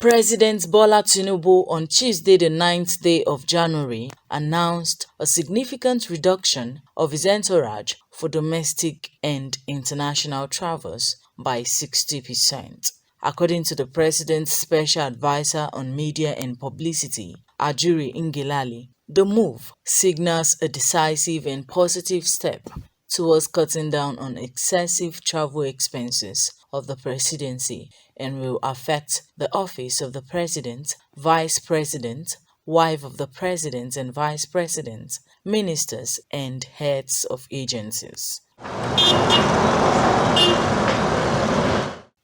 President Bola Tinubu on Tuesday the 9th day of January announced a significant reduction of his entourage for domestic and international travels by 60%. According to the President's Special Advisor on Media and Publicity, Akure, the move signals a decisive and positive step towards cutting down on excessive travel expenses of the presidency and will affect the office of the president, vice president, wife of the president and vice president, ministers, and heads of agencies.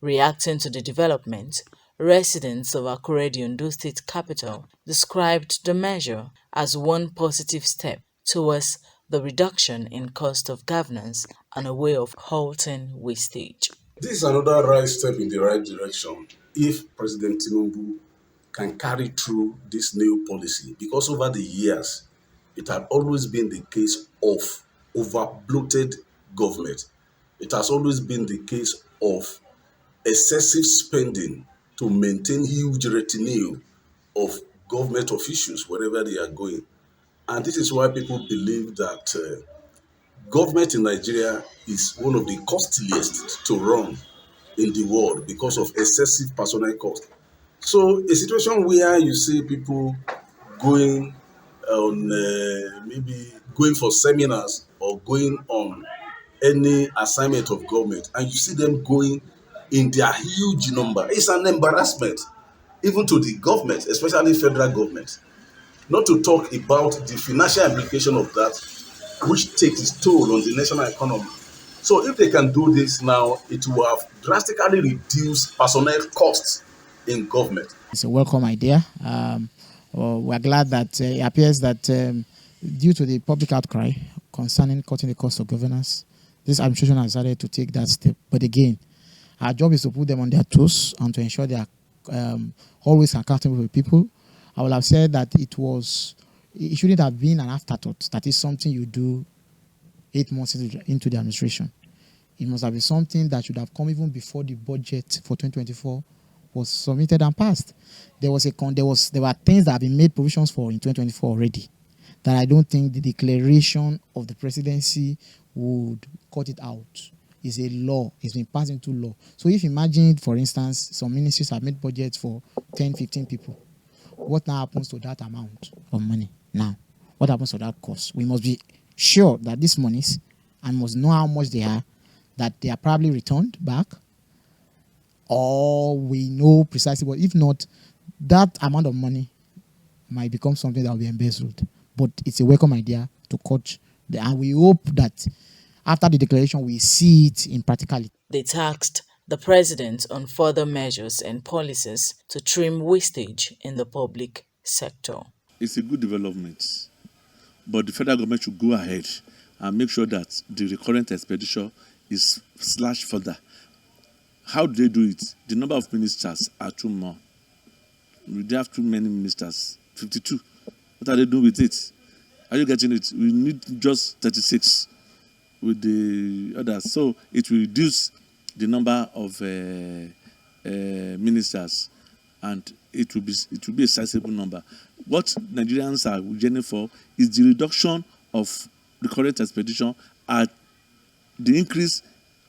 Reacting to the development, residents of Akure, the Ondo State Capital, described the measure as one positive step towards the reduction in cost of governance and a way of halting wastage. This is another right step in the right direction if President Tinubu can carry through this new policy, because over the years, it had always been the case of over-bloated government. It has always been the case of excessive spending to maintain huge retinue of government officials wherever they are going. And this is why people believe that government in Nigeria is one of the costliest to run in the world because of excessive personnel cost. So a situation where you see people going on maybe going for seminars or going on any assignment of government, and you see them going in their huge number, it's an embarrassment even to the government, especially federal government. Not to talk about the financial implication of that, which takes its toll on the national economy. So if they can do this now, it will have drastically reduced personnel costs in government. It's a welcome idea. We're glad that it appears that due to the public outcry concerning cutting the cost of governance, this administration has decided to take that step. But again, our job is to put them on their toes and to ensure they are always accountable to people. I would have said that it shouldn't have been an afterthought. That is something you do 8 months into the administration. It must have been something that should have come even before the budget for 2024 was submitted and passed. There were things that have been made provisions for in 2024 already that I don't think the declaration of the presidency would cut it out. It's a law. It's been passed into law. So if imagine, for instance, some ministries have made budgets for 10, 15 people, what now happens to that amount of money now? What happens to that cost? We must be sure that these monies, and must know how much they are, that they are probably returned back, or we know precisely. But if not, that amount of money might become something that will be embezzled. But it's a welcome idea to cut, and we hope that after the declaration, we see it in practicality. They tasked the president on further measures and policies to trim wastage in the public sector. It's a good development, but the federal government should go ahead and make sure that the recurrent expenditure is slashed further. How do they do it? The number of ministers are too more. They have too many ministers, 52. What are they doing with it? Are you getting it? We need just 36 with the others. So it will reduce the number of ministers, and it will be a sizable number. What Nigerians are yearning for is the reduction of the current expenditure at the increase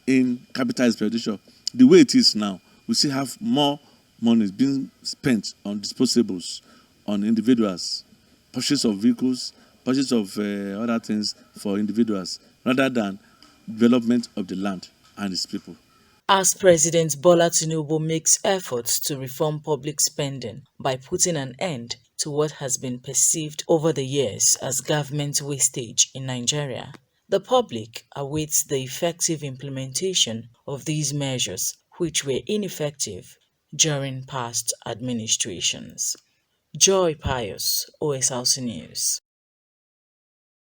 in capital expenditure. The way it is now, we still have more money being spent on disposables, on individuals, purchase of vehicles, purchase of other things for individuals, rather than development of the land and its people. As President Bola Tinubu makes efforts to reform public spending by putting an end to what has been perceived over the years as government wastage in Nigeria, the public awaits the effective implementation of these measures, which were ineffective during past administrations. Pius, OSRC News.